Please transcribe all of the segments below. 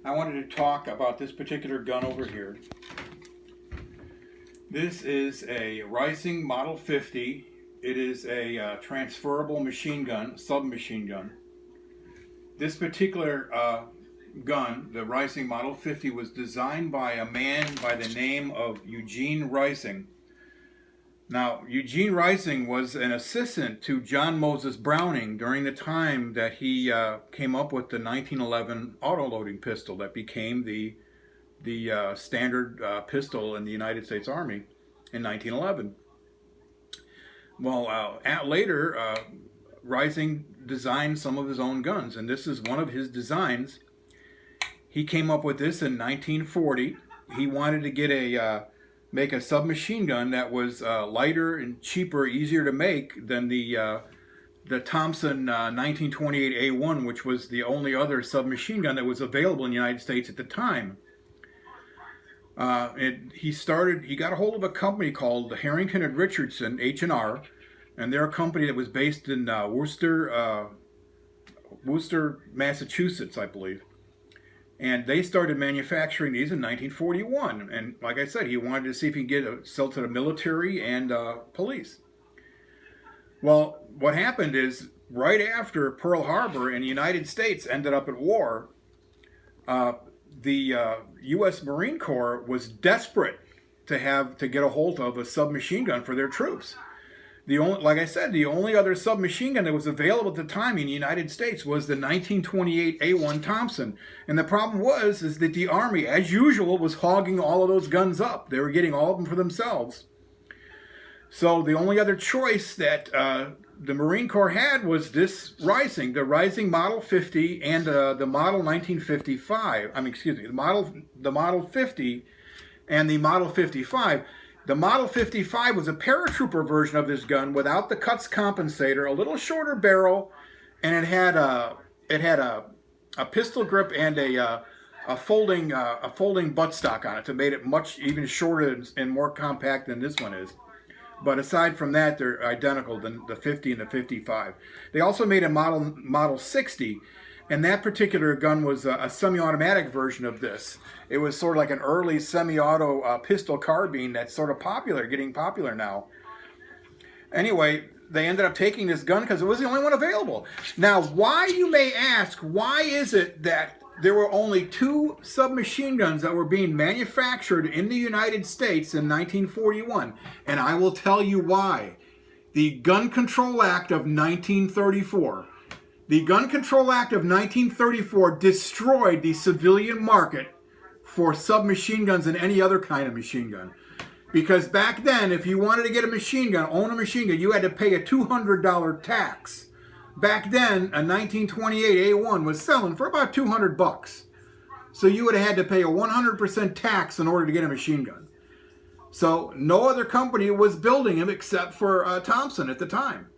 I wanted to talk about this particular gun over here. This is a Reising Model 50. It is a transferable machine gun, submachine gun. This particular gun, the Reising Model 50, was designed by a man by the name of Eugene Reising. Now, Eugene Reising was an assistant to John Moses Browning during the time that he came up with the 1911 autoloading pistol that became the standard pistol in the United States Army in 1911. Well, later, Reising designed some of his own guns, and this is one of his designs. He came up with this in 1940. He wanted to get make a submachine gun that was lighter and cheaper, easier to make than the Thompson 1928A1, which was the only other submachine gun that was available in the United States at the time. He got a hold of a company called Harrington and Richardson, H&R, and they're a company that was based in Worcester, Massachusetts, I believe. And they started manufacturing these in 1941. And like I said, he wanted to see if he could sell to the military and police. Well, what happened is right after Pearl Harbor and the United States ended up at war, the U.S. Marine Corps was desperate to get a hold of a submachine gun for their troops. Like I said, the only other submachine gun that was available at the time in the United States was the 1928 A1 Thompson. And the problem is that the Army, as usual, was hogging all of those guns up. They were getting all of them for themselves. So the only other choice that the Marine Corps had was this Reising, the Reising Model 50 and the Model 1955. The Model 50 and the Model 55. The Model 55 was a paratrooper version of this gun without the cuts compensator, a little shorter barrel, and it had a pistol grip and a folding buttstock on it that made it much even shorter and more compact than this one is. But aside from that, they're identical, the 50 and the 55. They also made a Model 60, and that particular gun was a semi-automatic version of this. It was sort of like an early semi-auto pistol carbine that's sort of getting popular now. Anyway, they ended up taking this gun because it was the only one available. Now, why, you may ask, why is it that there were only 2 submachine guns that were being manufactured in the United States in 1941? And I will tell you why. The Gun Control Act of 1934. The Gun Control Act of 1934 destroyed the civilian market for submachine guns and any other kind of machine gun. Because back then, if you wanted to get a machine gun, own a machine gun, you had to pay a $200 tax. Back then, a 1928 A1 was selling for about $200. So you would have had to pay a 100% tax in order to get a machine gun. So no other company was building them except for Thompson at the time.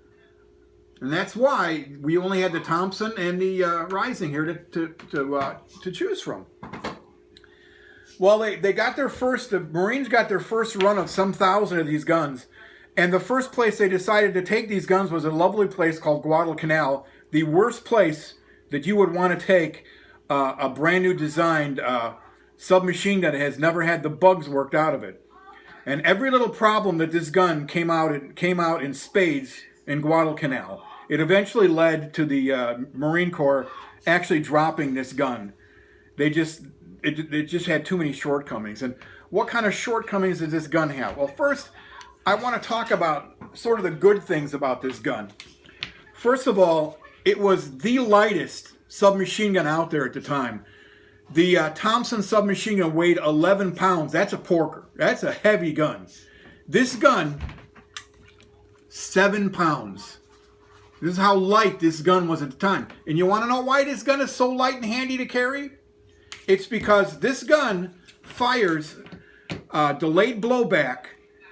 And that's why we only had the Thompson and the Reising here to choose from. Well, the Marines got their first run of some 1,000 of these guns. And the first place they decided to take these guns was a lovely place called Guadalcanal, the worst place that you would want to take a brand new designed submachine gun that has never had the bugs worked out of it. And every little problem that this gun came out in spades in Guadalcanal. It eventually led to the Marine Corps actually dropping this gun. It just had too many shortcomings. And what kind of shortcomings does this gun have? Well, first, I want to talk about sort of the good things about this gun. First of all, it was the lightest submachine gun out there at the time. The Thompson submachine gun weighed 11 pounds. That's a porker. That's a heavy gun. This gun, 7 pounds. This is how light this gun was at the time. And you want to know why this gun is so light and handy to carry? It's because this gun fires delayed blowback.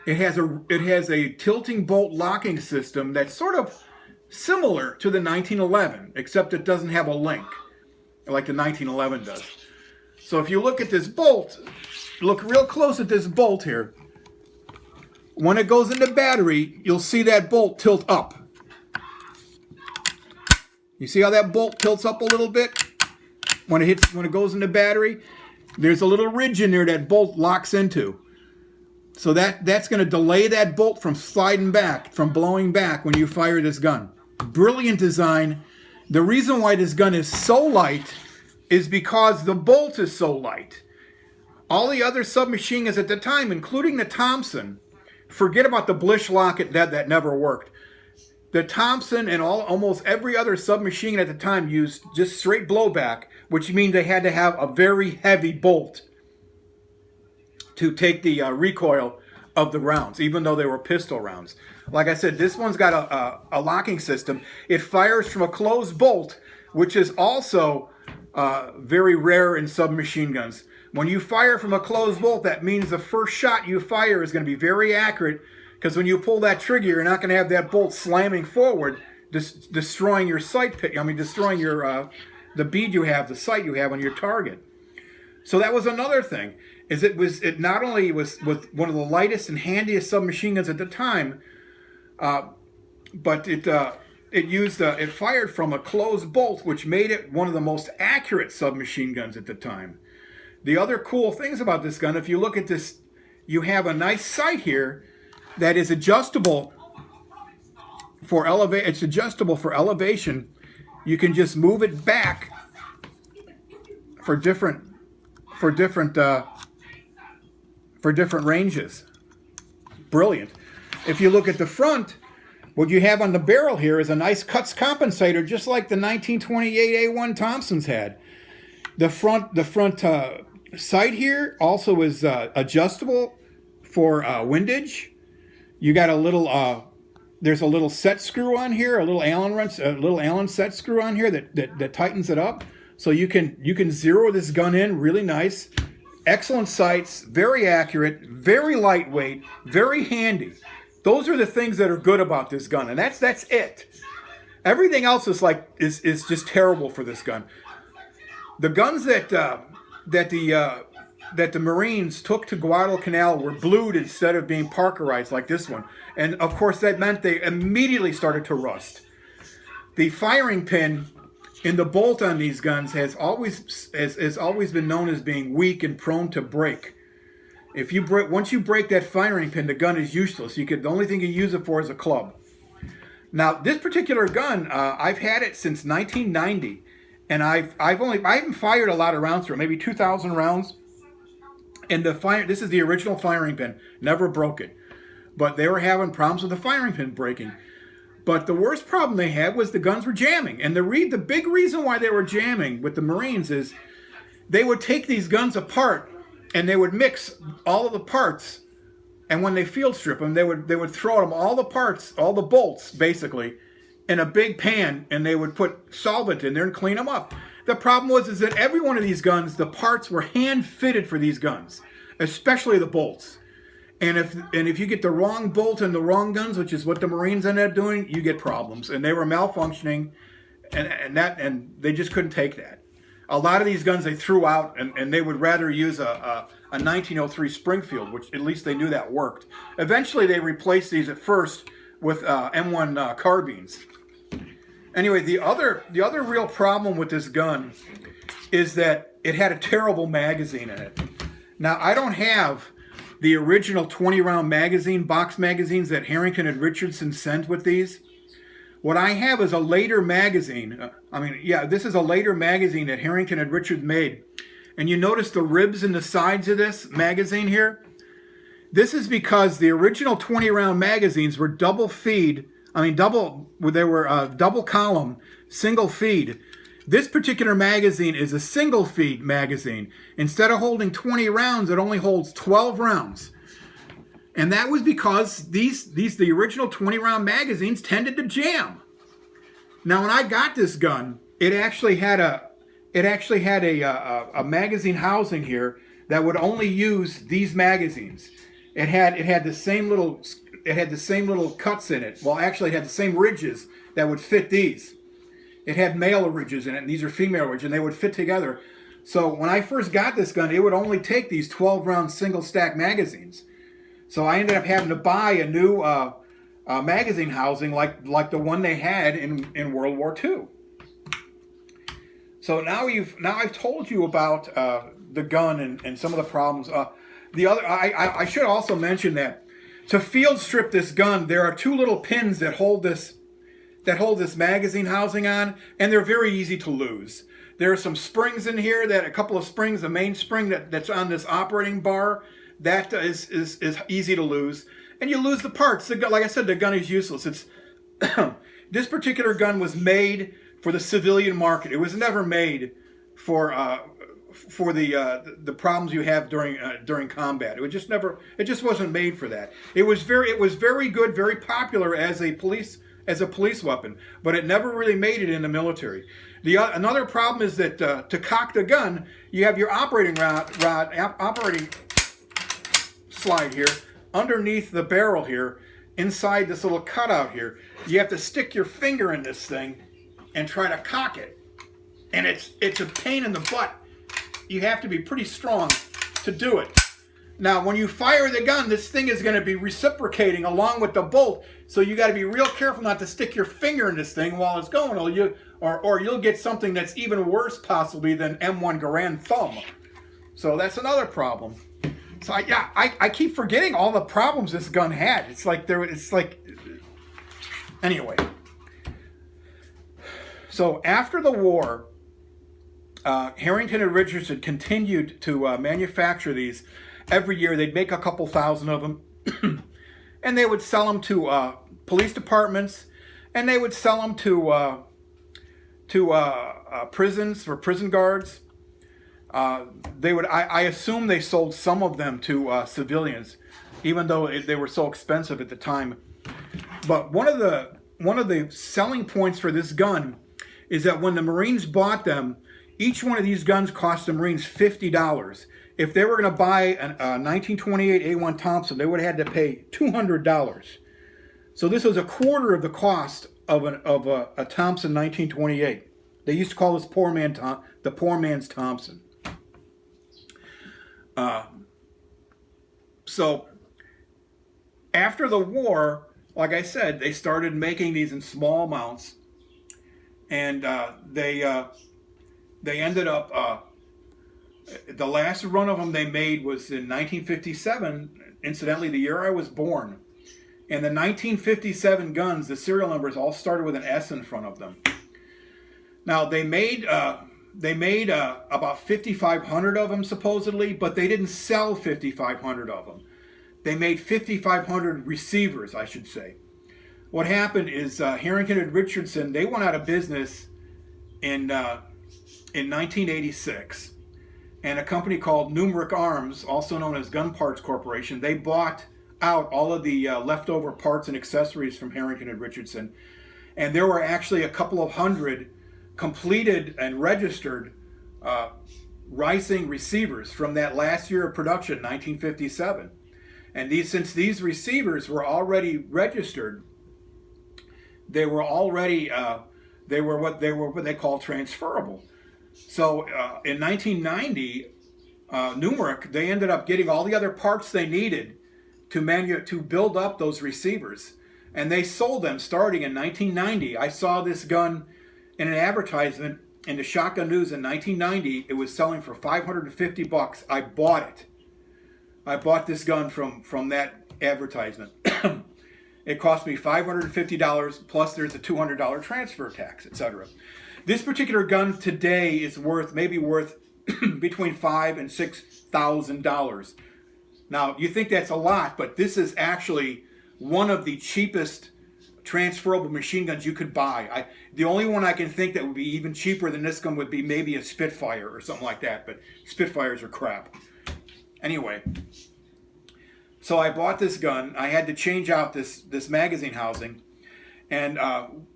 It has a tilting bolt locking system that's sort of similar to the 1911, except it doesn't have a link like the 1911 does. So if you look at this bolt, look real close at this bolt here. When it goes into battery, you'll see that bolt tilt up. You see how that bolt tilts up a little bit? when it goes in the battery, there's a little ridge in there that bolt locks into. So that's going to delay that bolt from sliding back, from blowing back when you fire this gun. Brilliant design. The reason why this gun is so light is because the bolt is so light. All the other submachine guns at the time, including the Thompson, forget about the Blish locket that never worked. The Thompson and almost every other submachine gun at the time used just straight blowback, which means they had to have a very heavy bolt to take the recoil of the rounds, even though they were pistol rounds. Like I said, this one's got a locking system. It fires from a closed bolt, which is also very rare in submachine guns. When you fire from a closed bolt, that means the first shot you fire is going to be very accurate, because when you pull that trigger, you're not going to have that bolt slamming forward, destroying your sight pit. Destroying your the bead you have, the sight you have on your target. So that was another thing. It not only was one of the lightest and handiest submachine guns at the time, but it fired from a closed bolt, which made it one of the most accurate submachine guns at the time. The other cool things about this gun, if you look at this, you have a nice sight here that is adjustable for elevation. It's adjustable for elevation. You can just move it back for different ranges. Brilliant. If you look at the front, what you have on the barrel here is a nice cuts compensator, just like the 1928 A1 Thompsons had. The front sight here also is adjustable for windage. You got a little there's a little set screw on here, a little Allen set screw on here that tightens it up, so you can zero this gun in really nice. Excellent sights, very accurate, very lightweight, very handy. Those are the things that are good about this gun, and that's it. Everything else is just terrible for this gun. The guns that the Marines took to Guadalcanal were blued instead of being Parkerized like this one, and of course that meant they immediately started to rust. The firing pin in the bolt on these guns has always been known as being weak and prone to break. Once you break that firing pin, the gun is useless. The only thing you use it for is a club. Now, this particular gun, I've had it since 1990, and I haven't fired a lot of rounds through it, maybe 2,000 rounds. And this is the original firing pin, never broke it, but they were having problems with the firing pin breaking. But the worst problem they had was the guns were jamming, and the big reason why they were jamming with the Marines is they would take these guns apart and they would mix all of the parts, and when they field strip them, they would throw them all the parts, all the bolts basically, in a big pan, and they would put solvent in there and clean them up. The problem was that every one of these guns, the parts were hand fitted for these guns, especially the bolts. And if you get the wrong bolt in the wrong guns, which is what the Marines ended up doing, you get problems. And they were malfunctioning, and they just couldn't take that. A lot of these guns they threw out, and they would rather use a 1903 Springfield, which at least they knew that worked. Eventually, they replaced these at first with M1 carbines. Anyway, the other real problem with this gun is that it had a terrible magazine in it. Now, I don't have the original 20-round magazine, box magazines that Harrington and Richardson sent with these. What I have is a later magazine. This is a later magazine that Harrington and Richardson made. And you notice the ribs in the sides of this magazine here? This is because the original 20-round magazines were double column, single feed. This particular magazine is a single feed magazine. Instead of holding 20 rounds, it only holds 12 rounds. And that was because the original 20-round magazines tended to jam. Now, when I got this gun, it actually had a magazine housing here that would only use these magazines. It had the same little cuts in it. Well, actually, it had the same ridges that would fit these. It had male ridges in it, and these are female ridges, and they would fit together. So when I first got this gun, it would only take these 12-round single-stack magazines. So I ended up having to buy a new magazine housing like the one they had in World War II. So now I've told you about the gun and some of the problems. I should also mention that to field strip this gun, there are two little pins that hold this magazine housing on, and they're very easy to lose. There are some springs in here, a couple of springs, the main spring that's on this operating bar, that is easy to lose. And you lose the parts. Like I said, the gun is useless. It's this particular gun was made for the civilian market. It was never made for the problems you have during combat. It just wasn't made for that. It was very good, very popular as a police weapon, but it never really made it in the military. Another problem is that to cock the gun, you have your operating slide here underneath the barrel here, inside this little cutout here. You have to stick your finger in this thing and try to cock it, and it's a pain in the butt. You have to be pretty strong to do it. Now, when you fire the gun, this thing is going to be reciprocating along with the bolt, so you got to be real careful not to stick your finger in this thing while it's going, or you'll get something that's even worse possibly than M1 Garand thumb. So that's another problem. So I keep forgetting all the problems this gun had. Anyway. So after the war, Harrington and Richardson continued to manufacture these. Every year they'd make a couple thousand of them, and they would sell them to police departments, and they would sell them to prisons for prison guards. I assume they sold some of them to civilians, even though they were so expensive at the time. But one of the selling points for this gun is that when the Marines bought them, each one of these guns cost the Marines $50. If they were going to buy a 1928 A1 Thompson, they would have had to pay $200. So this was a quarter of the cost of a Thompson 1928. They used to call this the poor man's Thompson. So after the war, like I said, they started making these in small amounts, and they ended up. The last run of them they made was in 1957, incidentally, the year I was born. And the 1957 guns, the serial numbers all started with an S in front of them. Now, they made about 5,500 of them, supposedly, but they didn't sell 5,500 of them. They made 5,500 receivers, I should say. What happened is Harrington and Richardson, they went out of business in 1986. And a company called Numeric Arms, also known as Gun Parts Corporation, they bought out all of the leftover parts and accessories from Harrington and Richardson. And there were actually a couple of hundred completed and registered Reising receivers from that last year of production, 1957. And since these receivers were already registered, they were what they call transferable. So in 1990, Numeric, they ended up getting all the other parts they needed to build up those receivers, and they sold them starting in 1990. I saw this gun in an advertisement in the Shotgun News in 1990. It was selling for $550. I bought it. I bought this gun from that advertisement. It cost me $550 plus there's a $200 transfer tax, etc. This particular gun today is maybe worth between $5,000 and $6,000. Now, you think that's a lot, but this is actually one of the cheapest transferable machine guns you could buy. The only one I can think that would be even cheaper than this gun would be maybe a Spitfire or something like that, but Spitfires are crap. Anyway, so I bought this gun. I had to change out this magazine housing, and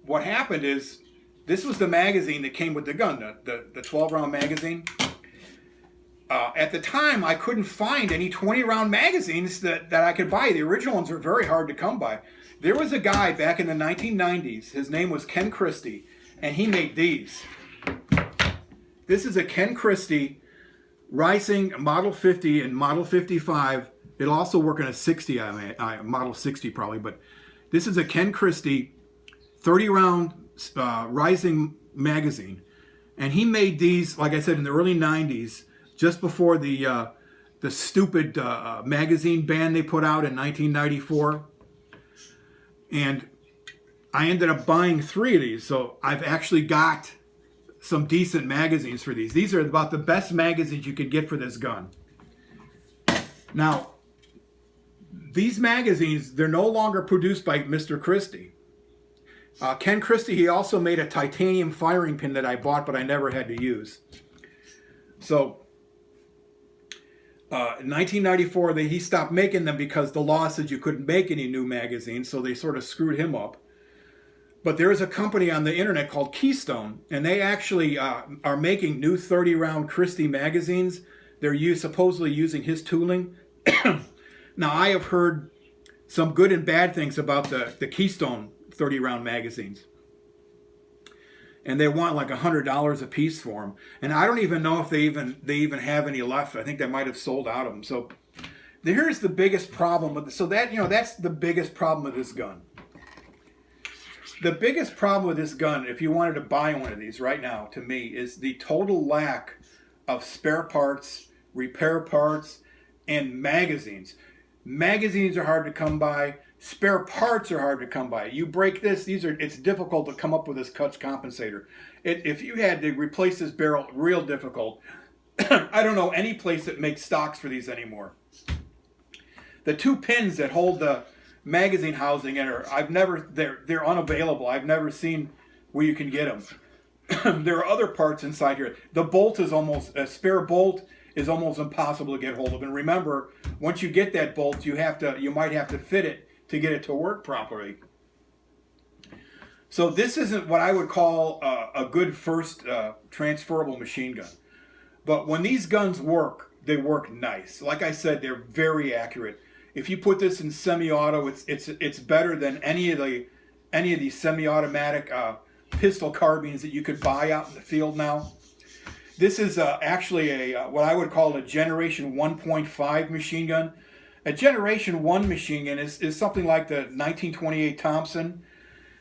what happened is, this was the magazine that came with the gun, the 12-round magazine. At the time, I couldn't find any 20-round magazines that I could buy. The original ones were very hard to come by. There was a guy back in the 1990s. His name was Ken Christie, and he made these. This is a Ken Christie Reising Model 50 and Model 55. It'll also work in a 60, Model 60 probably, but this is a Ken Christie 30-round Reising magazine. And he made these, like I said, in the early 90s, just before the stupid magazine ban they put out in 1994. And I ended up buying 3 of these. So I've actually got some decent magazines for these. These are about the best magazines you could get for this gun. Now, these magazines, they're no longer produced by Mr. Christie. Ken Christie, he also made a titanium firing pin that I bought, but I never had to use. So, in 1994, he stopped making them because the law said you couldn't make any new magazines, so they sort of screwed him up. But there is a company on the internet called Keystone, and they actually are making new 30-round Christie magazines. They're supposedly using his tooling. Now, I have heard some good and bad things about the Keystone 30-round magazines. And they want like $100 a piece for them. And I don't even know if they even have any left. I think they might have sold out of them. So here's the biggest problem with that's the biggest problem with this gun. The biggest problem with this gun, if you wanted to buy one of these right now, to me, is the total lack of spare parts, repair parts, and magazines. Magazines are hard to come by. Spare parts are hard to come by. You break this, it's difficult to come up with this clutch compensator. If you had to replace this barrel, real difficult. I don't know any place that makes stocks for these anymore. The 2 pins that hold the magazine housing in they're unavailable. I've never seen where you can get them. There are other parts inside here. The bolt is a spare bolt is almost impossible to get hold of. And remember, once you get that bolt, you might have to fit it to get it to work properly. So this isn't what I would call a good first transferable machine gun. But when these guns work, they work nice. Like I said, they're very accurate. If you put this in semi-auto, it's better than any of these semi-automatic pistol carbines that you could buy out in the field now. This is actually what I would call a Generation 1.5 machine gun. A Generation 1 machine gun is something like the 1928 Thompson.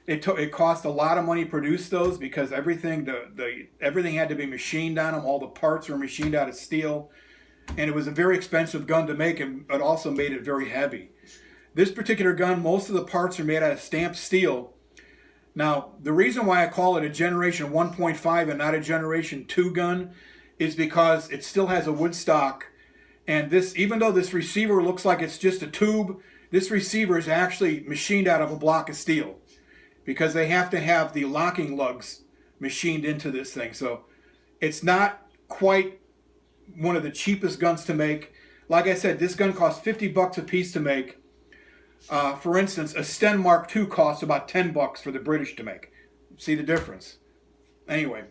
It cost a lot of money to produce those because everything had to be machined on them. All the parts were machined out of steel. And it was a very expensive gun to make, and it also made it very heavy. This particular gun, most of the parts are made out of stamped steel. Now, the reason why I call it a Generation 1.5 and not a Generation 2 gun is because it still has a wood stock. And even though this receiver looks like it's just a tube, this receiver is actually machined out of a block of steel because they have to have the locking lugs machined into this thing. So it's not quite one of the cheapest guns to make. Like I said, this gun costs $50 a piece to make. For instance, a Sten Mark II costs about $10 for the British to make. See the difference? Anyway,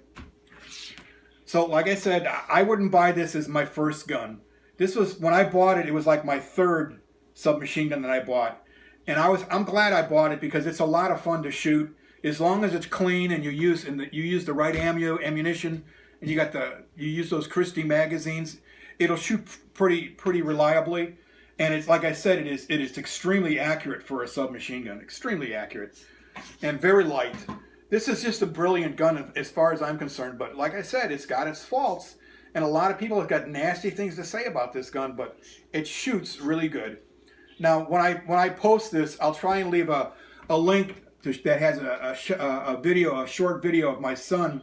so like I said, I wouldn't buy this as my first gun. This was, when I bought it, it was like my 3rd submachine gun that I bought. And I'm glad I bought it because it's a lot of fun to shoot. As long as it's clean and you use the right ammunition, and you use those Christie magazines, it'll shoot pretty reliably. And it's like I said, it is extremely accurate for a submachine gun, extremely accurate, and very light. This is just a brilliant gun as far as I'm concerned. But like I said, it's got its faults, and a lot of people have got nasty things to say about this gun. But it shoots really good. Now, when I post this, I'll try and leave a link that has a short video of my son,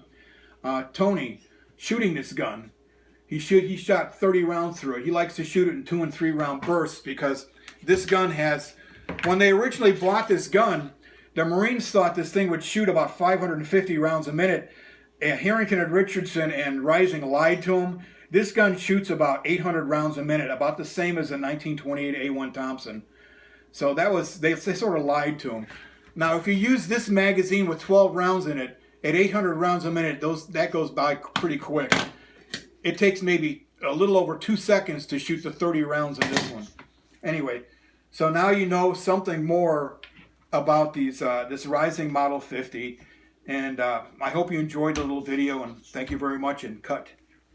Tony, shooting this gun. He shot 30 rounds through it. He likes to shoot it in 2 and 3 round bursts because this gun has, when they originally bought this gun, the Marines thought this thing would shoot about 550 rounds a minute. Harrington and Richardson and Reising lied to him. This gun shoots about 800 rounds a minute, about the same as a 1928 A1 Thompson. So they sort of lied to him. Now, if you use this magazine with 12 rounds in it, at 800 rounds a minute, that goes by pretty quick. It takes maybe a little over 2 seconds to shoot the 30 rounds in this one. Anyway, so now you know something more about this Reising Model 50. And I hope you enjoyed the little video, and thank you very much, and cut.